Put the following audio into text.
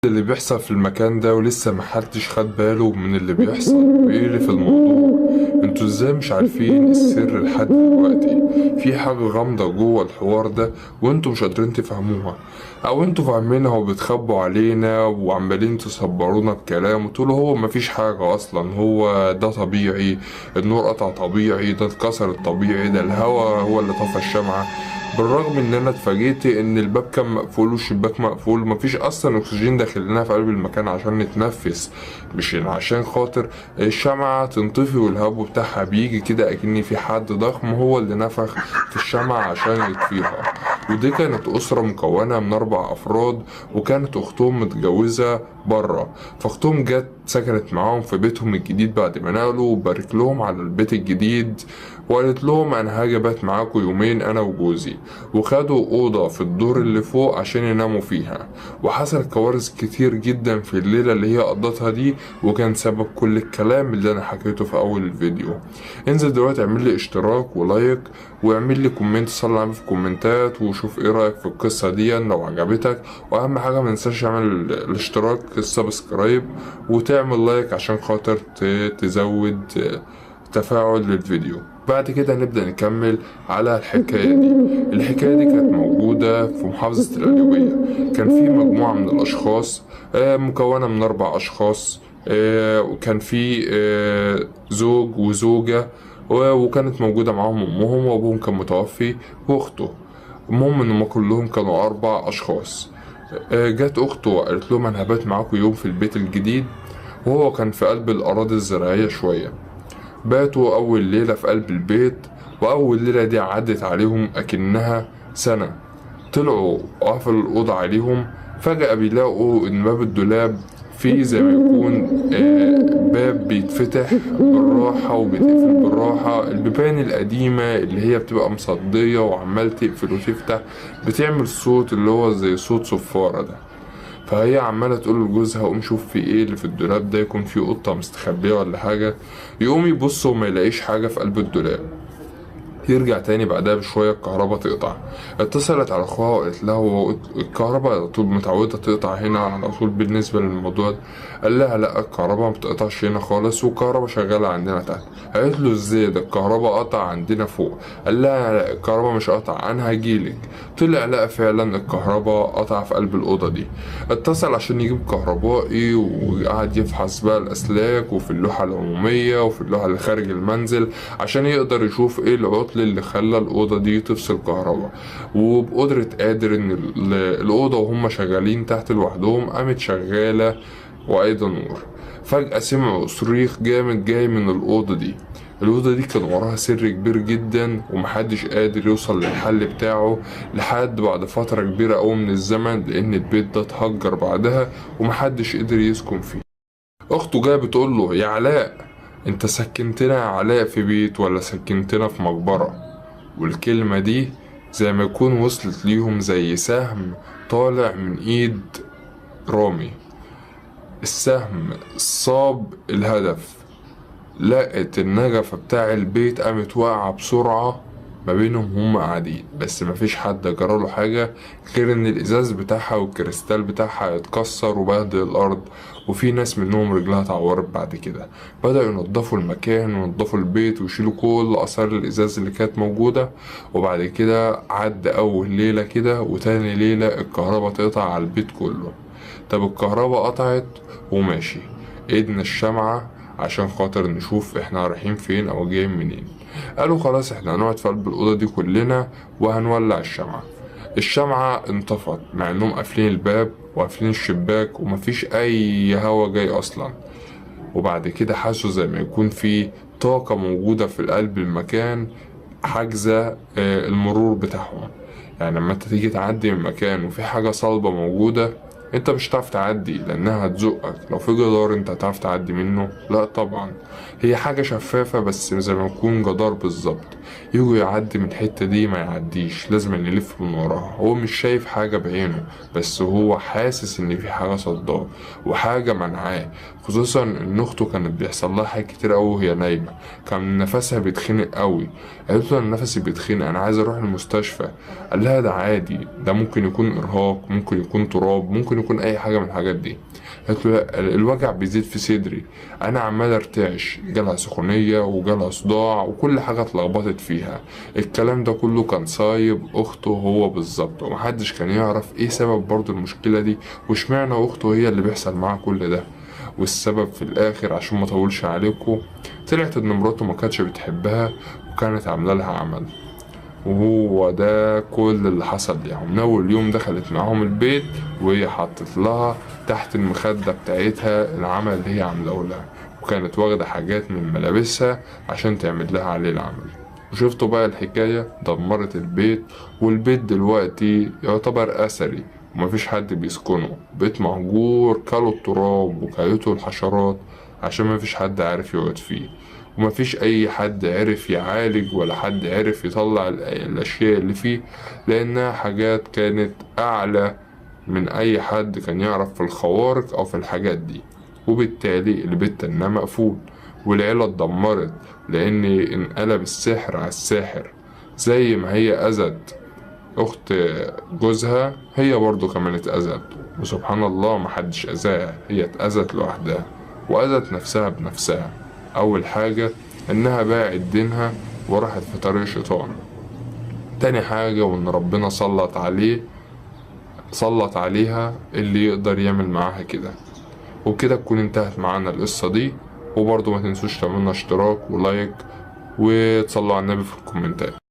اللي بيحصل في المكان ده ولسه محدش خد باله من اللي بيحصل وايه اللي في الموضوع. انتوا ازاي مش عارفين السر لحد دلوقتي؟ في حاجة غامضة جوه الحوار ده وانتوا مش قادرين تفهموها، او انتوا فاهمينها وبتخبوا علينا وعمالين تصبرونا بكلام وتقولوا هو مفيش حاجة اصلا، هو ده طبيعي، النور قطع طبيعي، ده اتكسر الطبيعي، ده الهوا هو اللي طفى الشمعة. بالرغم ان انا اتفاجئت ان الباب كان مقفول والشباك مقفول، مفيش اصلا اكسجين داخل لنا في قلب المكان عشان نتنفس، مش عشان خاطر الشمعة تنطفي والهواء بتاعها بيجي كده اكن في حد ضخم هو اللي نفخ في الشمعة عشان يطفيها. ودي كانت أسرة مكونة من 4 أفراد، وكانت أختهم متجوزة برا، فأختهم جت سكنت معاهم في بيتهم الجديد بعد ما نقلوا، وبارك لهم على البيت الجديد وقالت لهم أنا هاجي أبات معاكم يومين أنا وجوزي، وخدوا أوضة في الدور اللي فوق عشان يناموا فيها. وحصل كوارث كتير جدا في الليلة اللي هي قضتها دي، وكان سبب كل الكلام اللي أنا حكيته في أول الفيديو. انزل دلوقتي اعمل لي اشتراك ولايك واعمل لي كومنت، صلي عليه في الكومنتات وشوف ايه رايك في القصه دي لو عجبتك. واهم حاجه ما تنساش تعمل الاشتراك السبسكرايب وتعمل لايك عشان خاطر تزود تفاعل للفيديو. بعد كده نبدأ نكمل على الحكاية دي. الحكاية دي كانت موجودة في محافظة القليوبية. كان في مجموعة من الأشخاص مكونة من 4 أشخاص، وكان في زوج وزوجة، وكانت موجودة معاهم أمهم، وأبوهم كان متوفي وأخته. المهم إن هما كلهم كانوا 4 أشخاص. جت أخته وقالت لهم أنا هبات معاكم يوم في البيت الجديد، وهو كان في قلب الأراضي الزراعية شوية. باتوا أول ليلة في قلب البيت، وأول ليلة دي عدت عليهم أكنها سنة. طلعوا وقفلوا الأوضة عليهم، فجأة بيلاقوا إن باب الدولاب فيه زي ما يكون باب بيتفتح بالراحة وبيتقفل بالراحة. البيبان القديمة اللي هي بتبقى مصدية وعمال تقفل وتفتح بتعمل صوت اللي هو زي صوت صفارة ده. فهي عمالة تقول لجوزها قوم شوف في ايه اللي في الدولاب ده، يكون في قطة مستخبية ولا حاجة. يقوم يبص وما يلاقيش حاجة في قلب الدولاب. يرجع تاني بعدها بشوية الكهرباء تقطع. اتصلت على اخوها وقالت له هو الكهرباء على طول متعودة تقطع هنا على طول بالنسبة للموضوع ده؟ قال لها لا، الكهرباء ما بتقطعش هنا خالص، والكهرباء شغالة عندنا تحت. قالت له ازاي ده الكهرباء قطع عندنا فوق؟ قال لها لا، الكهرباء مش قطع، انا هجيلك. طلع لقى فعلا الكهرباء قطع في قلب الأوضة دي. اتصل عشان يجيب كهربائي وقعد يفحص بقى الأسلاك وفي اللوحة العمومية وفي اللوحة اللي خارج المنزل عشان يقدر يشوف ايه العطل اللي خلى الأوضة دي تفصل كهرباء. وبقدرة قادر ان الأوضة وهم شغالين تحت لوحدهم قامت شغالة وأيضا نور. فجأة سمعوا صريخ جامد جاي من الأوضة دي. الأوضة دي كان وراها سر كبير جدا ومحدش قادر يوصل للحل بتاعه لحد بعد فترة كبيرة أوي من الزمن، لأن البيت ده اتهجر بعدها ومحدش قدر يسكن فيه. أخته جاية بتقول له يا علاء، انت سكنتنا يا علاء في بيت ولا سكنتنا في مقبرة؟ والكلمة دي زي ما يكون وصلت ليهم زي سهم طالع من ايد رامي. السهم صاب الهدف، لقت النجفة بتاع البيت قامت واقعة بسرعة ما بينهم هم قاعدين، بس مفيش حد جراله حاجة غير ان الازاز بتاعها والكريستال بتاعها اتكسر وبهدل الارض، وفي ناس منهم رجلها اتعورت. بعد كده بدأوا ينضفوا المكان وينضفوا البيت ويشيلوا كل اثار الازاز اللي كانت موجودة. وبعد كده عدى اول ليلة كده وتاني ليلة الكهرباء تقطع على البيت كله. طب الكهرباء قطعت وماشي، ايدنا الشمعة عشان خاطر نشوف احنا رايحين فين او جايين منين. قالوا خلاص احنا هنقعد في قلب الأوضة دي كلنا وهنولع الشمعة. الشمعة انطفت مع انهم قافلين الباب وقافلين الشباك ومفيش اي هوا جاي اصلا. وبعد كده حسوا زي ما يكون في طاقة موجودة في قلب المكان حاجزة المرور بتاعهم. يعني لما انت تيجي تعدي من مكان وفي حاجة صلبة موجودة انت مش هتعرف تعدي لانها هتزقك. لو في جدار انت هتعرف تعدي منه؟ لا طبعا. هي حاجة شفافة بس زي ما يكون جدار بالظبط. يجوا يعدي من الحتة دي ما يعديش، لازم يلف من وراها. هو مش شايف حاجة بعينه بس هو حاسس ان في حاجة صداه وحاجة منعاه. خصوصا ان اخته كانت بيحصل لها حاجات كتير اوي وهي نايمة، كان نفسها بيتخنق اوي. قالت له انا نفسي بيتخنق، انا عايز اروح المستشفى. قال لها ده عادي، ده ممكن يكون ارهاق، ممكن يكون تراب، ممكن يكون اي حاجه من الحاجات دي. قالت له الوجع بيزيد في صدري، انا عمال ارتعش، جالها سخونيه وجالها صداع وكل حاجه اتلخبطت فيها. الكلام ده كله كان صايب اخته هو بالظبط، ومحدش كان يعرف ايه سبب برضو المشكله دي، واشمعنى اخته هي اللي بيحصل معاها كل ده. والسبب في الاخر عشان ما اطولش عليكم، طلعت ان مراته ما كانتش بتحبها وكانت عامله لها عمل. وهو ده كل اللي حصل ليهم. من اول يوم دخلت معاهم البيت وهي حطت لها تحت المخدة بتاعتها العمل اللي هي عاملاه لها، وكانت واخدة حاجات من ملابسها عشان تعمل لها عليه العمل. وشفتوا بقى الحكاية دمرت البيت، والبيت دلوقتي يعتبر أثري ومفيش حد بيسكنه، بيت مهجور كلوا التراب وكلته الحشرات عشان مفيش حد عارف يقعد فيه، ومفيش أي حد عرف يعالج ولا حد عرف يطلع الأشياء اللي فيه، لأنها حاجات كانت أعلى من أي حد كان يعرف في الخوارق أو في الحاجات دي. وبالتالي البيت تناه مقفول، والعيلة اتدمرت لأن انقلب السحر على الساحر. زي ما هي أذت أخت جوزها، هي برضو كمان اتأذت، وسبحان الله محدش أذاها، هي اتأذت لوحدها وأذت نفسها بنفسها. أول حاجة إنها باعت دينها وراحت في طريق شيطان. تاني حاجة وإن ربنا سلط عليها اللي يقدر يعمل معاها كده. وبكده تكون انتهت معانا القصة دي. وبرضو ما تنسوش تعملنا اشتراك ولايك وتصلوا على النبي في الكومنتات.